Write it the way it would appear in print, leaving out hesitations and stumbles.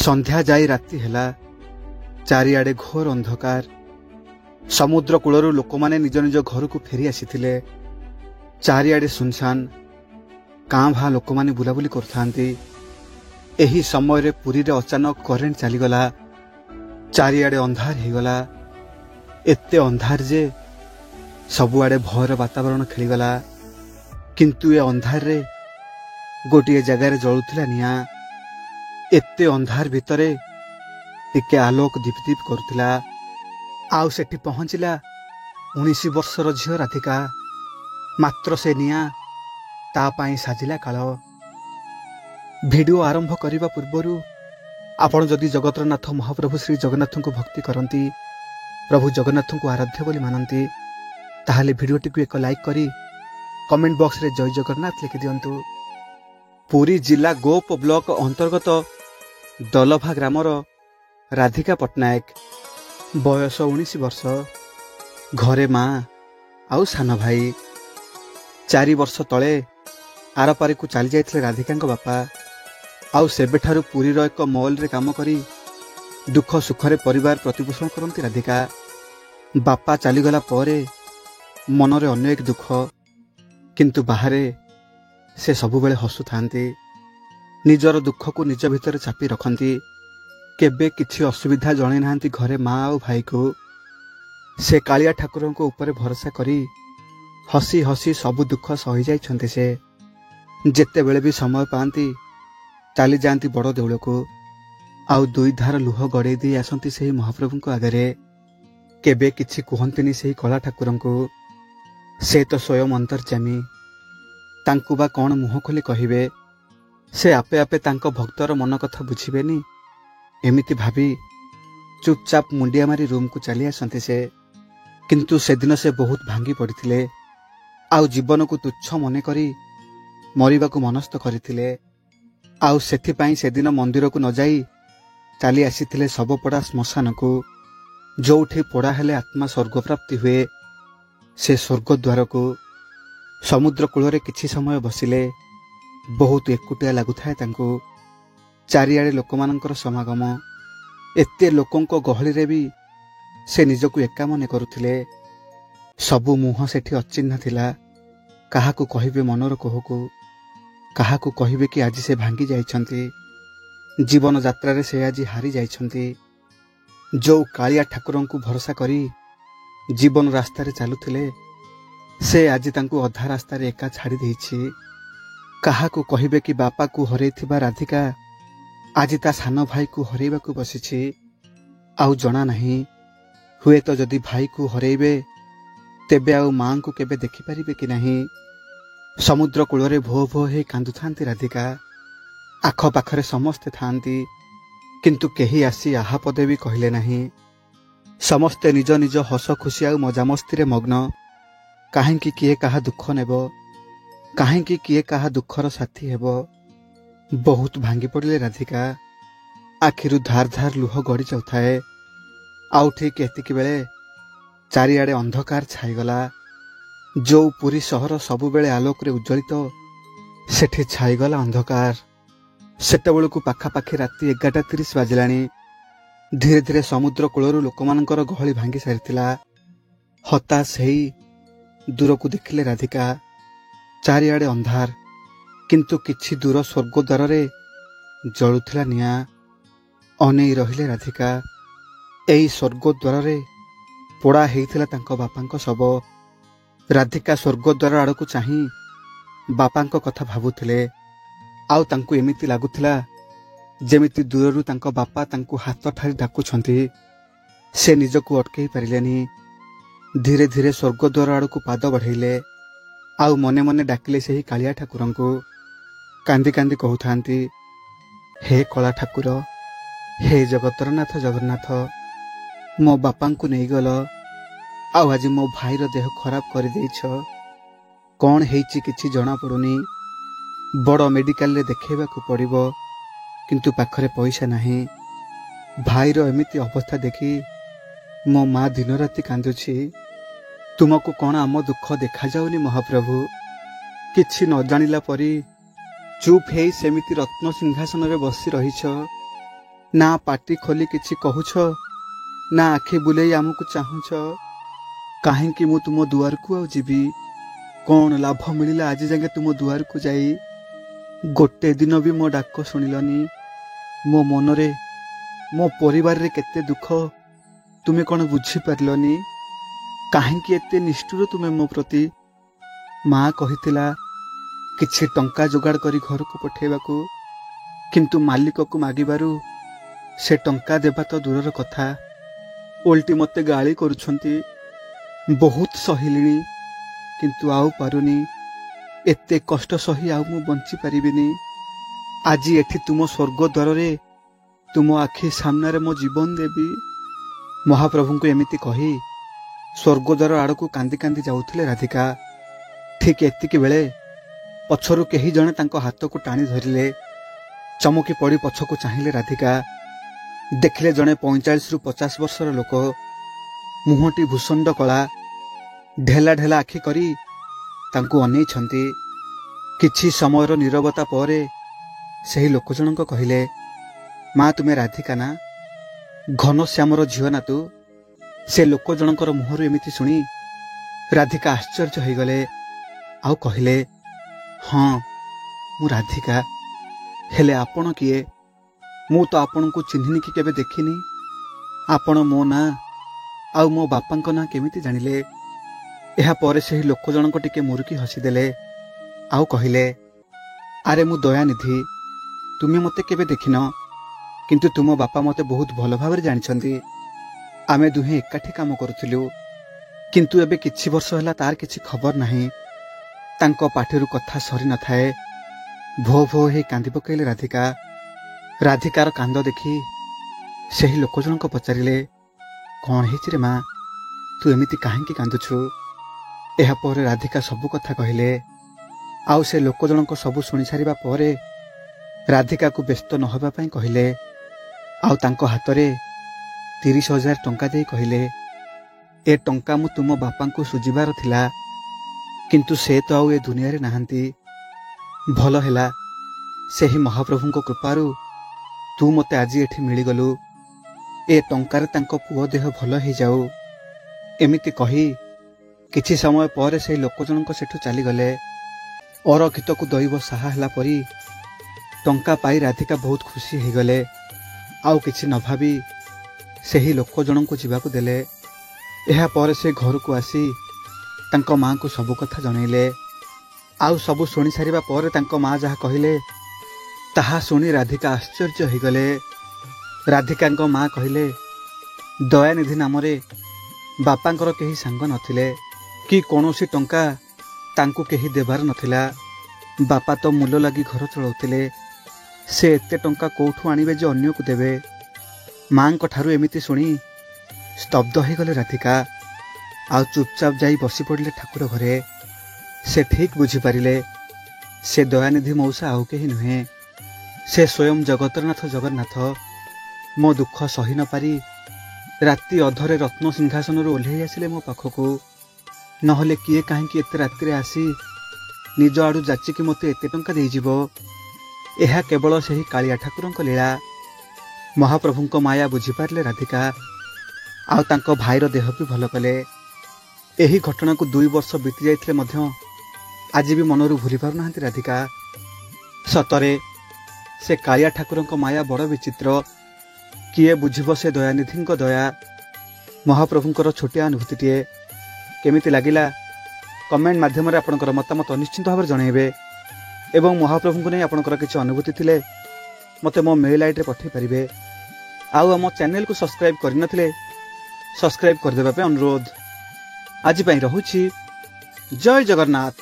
संध्या जाई राति हेला चारिआडे घोर अंधकार। समुद्र कूलरू लोक माने निज निज घर को फेरी आसीथिले। चारिआडे सुनसान, कां भा लोक माने बुलाबुली करथांती। एही समय रे पुरी रे अचानक करेंट चलीगला। चारिआडे अंधार हेगला। एते अंधार जे सबुआडे भयर वातावरण खेलीगला। किंतु ए अंधार रे गोटे जगार जलुथिला निया। एते अंधार भितरे टिके आलोक दीप दीप करुथिला। आउ सेठी पहुंचिला 19 वर्षर झियो राधिका। मात्र से निया ता पाई साजिला काल। वीडियो आरंभ करिबा पूर्वरु आपण जदि जगतरनाथ महाप्रभु श्री जगन्नाथ को भक्ति करती, प्रभु जगन्नाथ को आराध्य बोली मानती, ताहाले वीडियोटी को एक लाइक करी कमेंट बॉक्स रे जय जगन्नाथ लिखि दियंतु। पुरी जिला गोप ब्लॉक अंतर्गत दलभा ग्रामर राधिका पट्टनायक, बयस 19 वर्ष, घरे माँ आउ सान भाई। 4 वर्ष तले आरपारी को चली जाइथिले राधिका बापा। आउ सेबेठारु पुरीर एक मॉल रे काम करी दुख सुखरे परिवार प्रतिपोषण करती राधिका। बापा चलीगला परे मनरे अनेक दुख, किंतु बाहरे से सबुबेले हसु थांती। निजर दुख को निज भितर चापी रखती। केबे किछि असुविधा जणे नांती घरे माँ और भाई को। से कालिया ठाकुर को ऊपर भरोसा करी हसी हसी सबु दुख सही जाइछन्ति। से जेते बेले भी समय पाती चली जाती बड़ देउल को। आउ 2 धार लुह गड़े दी आसती से महाप्रभु को आगरे। केबे किछि कहंतिनी से कला ठाकुर को। से तो स्वयं अंतर्जामी, तांकु बा कौन मुह खोली कहिबे। से आपे आपे तांको भक्तर मन कथा बुझिबेनी एमिति भाभी चुपचाप मुंडिया मारी रूम को चली आसती से। किंतु सेदिन से बहुत भांगी पड़िथिले। आउ जीवन को तुच्छ मने करी मरिबा को मनस्थ करथिले। आउ सेथिपाई सेदिन मंदिर को न जाई चली आसीथिले सबपड़ा श्मशान को, जोठी पोड़ा हेले आत्मा स्वर्ग प्राप्ति हुए। से स्वर्ग द्वार को समुद्र कूल रे किछि समय बसिले। बहुत एकुटिया लगुଥାଏ तांको। चारिआडे लोकमानंकर समागम। एते लोकंको गहली रे भी से निजको एका मने करुथिले। सबु मुह सेठी अचिन्ह थिला। काहाकू कहिबे मनर कोहको, काहाकू कहिबे कि आज से भांगी जाइछन्ति। जीवन यात्रा रे से आज हारी जाइछन्ति। जो कालिया ठाकुरन को भरोसा करी जीवन रास्ता रे चालुथिले, से आज तांको अधा रास्ता रे एका छाड़ी देइछि। काहाकू कहिबे कि बापा को हरैथिबा राधिका आज ता सान भाई को हरैबा को बसिछि। आउ जना नहीं, हुए तो जदि भाई को हरैबे तेबे आउ मां को केबे देखि परिबे कि नहीं। समुद्र कूल रे भो भो हे कांदु थांती राधिका। आख पाखरे समस्ते थांती, किंतु केही आसी आहा पदे भी कहले नहीं। समस्ते निज निज हस खुशी आउ मजामस्ती रे मग्न। काहेकि किए काहा दुख नेबो, काहेकि किए काहा दुखर साथी हेबो। बहुत भांगी पड़िले राधिका। आखिरु धार धार लुह गड़ी जाउथाए। आउ ठीक एतिकी बेले चारिआडे अंधकार छाईगला। जो पुरी सहर सबु बेले आलोक रे उज्जवलित, सेठी छाईगला अंधकार। सेतेबेलकु पाखापाखि राति 11:30 बाजिलानी। धीरे धीरे समुद्र कूलरू लोकमानंकर गहली भांगी सारिथिला। हताश हेई दूरकू देखिले राधिका। चारिआडे अंधार, किंतु किछि दूर स्वर्ग द्वार रे जलुथिला निया। अनेई रहिले राधिका। एई स्वर्ग द्वार रे पोड़ा हेइथिला तांको बापांको शव। राधिका स्वर्ग द्वार आड़कू चाही बापांको कथा भाबुथिले। आउ तांको एमिति लागुथिला जेमिति दूररू तांको बापा तांको हाथ ठारी डाकुछन्ति। से निजको अटकेई पारिलेनी। धीरे धीरे स्वर्ग द्वार आड़कू पाद बढ़ेइले। आउ मने मने डाकिले सेही कालिया ठाकुरन को। कांदी कांदी कहउथांती, हे कला ठाकुर, हे जगतरनाथ जगन्नाथ, मो बापा को नहीं गल। आउ आज मो भाईर देह खराब कर देइछ। कौन हेइछि किछि जना पड़ुनी। बड़ मेडिकल रे देखेबा को पड़िबो, किंतु पाखरे पैसा नहीं। भाईर एमिति अवस्था देखी मो माँ दिन राति कांदुछि। तुमको कौन आम दुख देखा जाउनी महाप्रभु। किछि न जानिला परी चुप हेई सेमिति रत्न सिंहासन रे बसी रहिछ। ନା ପାଟି ଖୋଲି କିଛି କହୁଛ, ନା ଆଖି ବୁଲେଇ ଆମକୁ ଚାହୁଁଛ। କାହିଁକି ମୁଁ ତୁମ ଦୁଆରକୁ ଆଉ ଯିବି? କ'ଣ ଲାଭ ମିଳିଲା ଆଜି ଯାକେ ତୁମ ଦୁଆରକୁ ଯାଇ? ଗୋଟେ ଦିନ ବି ମୋ ଡାକ ଶୁଣିଲନି। ମୋ ମନରେ, ମୋ ପରିବାରରେ କେତେ ଦୁଃଖ ତୁମେ କ'ଣ ବୁଝିପାରିଲନି? କାହିଁକି ଏତେ ନିଷ୍ଠୁର ତୁମେ ମୋ ପ୍ରତି? ମା କହିଥିଲା କିଛି ଟଙ୍କା ଯୋଗାଡ଼ କରି ଘରକୁ ପଠାଇବାକୁ, କିନ୍ତୁ ମାଲିକକୁ ମାଗିବାରୁ ସେ ଟଙ୍କା ଦେବା ତ ଦୂରର କଥା, ଓଲଟି ମୋତେ ଗାଳି କରୁଛନ୍ତି। ବହୁତ ସହିଲିଣି, କିନ୍ତୁ ଆଉ ପାରୁନି। ଏତେ କଷ୍ଟ ସହି ଆଉ ମୁଁ ବଞ୍ଚିପାରିବିନି। ଆଜି ଏଠି ତୁମ ସ୍ୱର୍ଗ ଦ୍ୱାରରେ, ତୁମ ଆଖି ସାମ୍ନାରେ ମୋ ଜୀବନ ଦେବି। ମହାପ୍ରଭୁଙ୍କୁ ଏମିତି କହି ସ୍ୱର୍ଗଦ୍ୱାର ଆଡ଼କୁ କାନ୍ଦି କାନ୍ଦି ଯାଉଥିଲେ ରାଧିକା। ଠିକ୍ ଏତିକି ବେଳେ ପଛରୁ କେହି ଜଣେ ତାଙ୍କ ହାତକୁ ଟାଣି ଧରିଲେ। ଚମକି ପଡ଼ି ପଛକୁ ଚାହିଁଲେ ରାଧିକା। ଦେଖିଲେ ଜଣେ 45ରୁ 50 ବର୍ଷର ଲୋକ, ମୁହଁଟି ଭୂଷଣ୍ଡ କଳା, ଢେଲା ଢେଲା ଆଖି କରି ତାଙ୍କୁ ଅନେଇଛନ୍ତି। କିଛି ସମୟର ନୀରବତା ପରେ ସେହି ଲୋକ ଜଣଙ୍କ କହିଲେ, ମା ତୁମେ ରାଧିକା ନା? ଘନଶ୍ୟାମର ଝିଅ ନା ତୁ? ସେ ଲୋକ ଜଣଙ୍କର ମୁହଁରୁ ଏମିତି ଶୁଣି ରାଧିକା ଆଶ୍ଚର୍ଯ୍ୟ ହୋଇଗଲେ। ଆଉ କହିଲେ, ହଁ ମୁଁ ରାଧିକା। ହେଲେ ଆପଣ କିଏ? ମୁଁ ତ ଆପଣଙ୍କୁ ଚିହ୍ନିନି କି କେବେ ଦେଖିନି। ଆପଣ ମୋ ନାଁ ଆଉ ମୋ ବାପାଙ୍କ ନାଁ କେମିତି ଜାଣିଲେ? ଏହାପରେ ସେହି ଲୋକ ଜଣଙ୍କ ଟିକେ ମୁରୁକି ହସିଦେଲେ। ଆଉ କହିଲେ, ଆରେ ମୁଁ ଦୟାନିଧି। ତୁମେ ମୋତେ କେବେ ଦେଖିନ, କିନ୍ତୁ ତୁମ ବାପା ମୋତେ ବହୁତ ଭଲ ଭାବରେ ଜାଣିଛନ୍ତି। ଆମେ ଦୁହେଁ ଏକାଠି କାମ କରୁଥିଲୁ, କିନ୍ତୁ ଏବେ କିଛି ବର୍ଷ ହେଲା ତାର କିଛି ଖବର ନାହିଁ। ତାଙ୍କ ପାଟିରୁ କଥା ସରି ନଥାଏ। ଭୋ ଭୋ ହେଇ କାନ୍ଦି ପକାଇଲେ ରାଧିକା। ରାଧିକାର କାନ୍ଦ ଦେଖି ସେହି ଲୋକ ଜଣକ ପଚାରିଲେ, କ'ଣ ହେଇଛି ରେ ମା, ତୁ ଏମିତି କାହିଁକି କାନ୍ଦୁଛୁ? ଏହାପରେ ରାଧିକା ସବୁ କଥା କହିଲେ। ଆଉ ସେ ଲୋକ ଜଣକ ସବୁ ଶୁଣିସାରିବା ପରେ ରାଧିକାକୁ ବ୍ୟସ୍ତ ନ ହେବା ପାଇଁ କହିଲେ। ଆଉ ତାଙ୍କ ହାତରେ 30,000 ଟଙ୍କା ଦେଇ କହିଲେ, ଏ ଟଙ୍କା ମୁଁ ତୁମ ବାପାଙ୍କୁ ସୁଝିବାର ଥିଲା, କିନ୍ତୁ ସେ ତ ଆଉ ଏ ଦୁନିଆରେ ନାହାନ୍ତି। ଭଲ ହେଲା, ସେହି ମହାପ୍ରଭୁଙ୍କ କୃପାରୁ ତୁ ମୋତେ ଆଜି ଏଠି ମିଳିଗଲୁ। ଏ ଟଙ୍କାରେ ତାଙ୍କ ପୁଅ ଦେହ ଭଲ ହେଇଯାଉ। ଏମିତି କହି କିଛି ସମୟ ପରେ ସେହି ଲୋକ ଜଣକ ସେଠୁ ଚାଲିଗଲେ। ଅରକ୍ଷିତକୁ ଦୈବ ସାହା ହେଲା ପରି ଟଙ୍କା ପାଇ ରାଧିକା ବହୁତ ଖୁସି ହେଇଗଲେ। ଆଉ କିଛି ନ ଭାବି ସେହି ଲୋକ ଜଣଙ୍କୁ ଯିବାକୁ ଦେଲେ। ଏହାପରେ ସେ ଘରକୁ ଆସି ତାଙ୍କ ମାଆଙ୍କୁ ସବୁ କଥା ଜଣାଇଲେ। ଆଉ ସବୁ ଶୁଣି ସାରିବା ପରେ ତାଙ୍କ ମା ଯାହା କହିଲେ ତାହା ଶୁଣି ରାଧିକା ଆଶ୍ଚର୍ଯ୍ୟ ହୋଇଗଲେ। ରାଧିକାଙ୍କ ମା କହିଲେ, ଦୟାନିଧି ନାମରେ ବାପାଙ୍କର କେହି ସାଙ୍ଗ ନଥିଲେ କି କୌଣସି ଟଙ୍କା ତାଙ୍କୁ କେହି ଦେବାର ନଥିଲା। ବାପା ତ ମୂଲ ଲାଗି ଘର ଚଳାଉଥିଲେ। ସେ ଏତେ ଟଙ୍କା କୋଉଠୁ ଆଣିବେ ଯେ ଅନ୍ୟକୁ ଦେବେ? ମାଙ୍କ ଠାରୁ ଏମିତି ଶୁଣି ସ୍ତବ୍ଧ ହୋଇଗଲେ ରାଧିକା। ଆଉ ଚୁପଚାପ ଯାଇ ବସି ପଡ଼ିଲେ ଠାକୁର ଘରେ। ସେ ଠିକ୍ ବୁଝିପାରିଲେ ସେ ଦୟାନିଧି ମଉସା ଆଉ କେହି ନୁହେଁ, ସେ ସ୍ୱୟଂ ଜଗତରନାଥ ଜଗନ୍ନାଥ। ମୋ ଦୁଃଖ ସହି ନ ପାରି ରାତି ଅଧରେ ରତ୍ନ ସିଂହାସନରୁ ଓହ୍ଲେଇ ଆସିଲେ ମୋ ପାଖକୁ। ନହେଲେ କିଏ କାହିଁକି ଏତେ ରାତିରେ ଆସି ନିଜ ଆଡ଼ୁ ଯାଚିକି ମୋତେ ଏତେ ଟଙ୍କା ଦେଇଯିବ? ଏହା କେବଳ ସେହି କାଳିଆ ଠାକୁରଙ୍କ ଲୀଳା। ମହାପ୍ରଭୁଙ୍କ ମାୟା ବୁଝିପାରିଲେ ରାଧିକା। ଆଉ ତାଙ୍କ ଭାଇର ଦେହ ବି ଭଲ କଲେ। ଏହି ଘଟଣାକୁ 2 ବର୍ଷ ବିତି ଯାଇଥିଲେ ମଧ୍ୟ ଆଜି ବି ମନରୁ ଭୁଲି ପାରୁନାହାନ୍ତି ରାଧିକା। ସତରେ ସେ କାଳିଆ ଠାକୁରଙ୍କ ମାୟା ବଡ଼ ବିଚିତ୍ର। କିଏ ବୁଝିବ ସେ ଦୟାନିଧିଙ୍କ ଦୟା? ମହାପ୍ରଭୁଙ୍କର ଛୋଟିଆ ଅନୁଭୂତିଟିଏ। କେମିତି ଲାଗିଲା କମେଣ୍ଟ ମାଧ୍ୟମରେ ଆପଣଙ୍କର ମତାମତ ନିଶ୍ଚିନ୍ତ ଭାବରେ ଜଣାଇବେ। ଏବଂ ମହାପ୍ରଭୁଙ୍କୁ ନେଇ ଆପଣଙ୍କର କିଛି ଅନୁଭୂତି ଥିଲେ ମୋତେ ମୋ ମେଲ୍ ଆଇଡିରେ ପଠାଇ ପାରିବେ। ଆଉ ଆମ ଚ୍ୟାନେଲକୁ ସବସ୍କ୍ରାଇବ୍ କରିନଥିଲେ ସବସ୍କ୍ରାଇବ୍ କରିଦେବା ପାଇଁ ଅନୁରୋଧ। ଆଜି ପାଇଁ ରହୁଛି। ଜୟ ଜଗନ୍ନାଥ।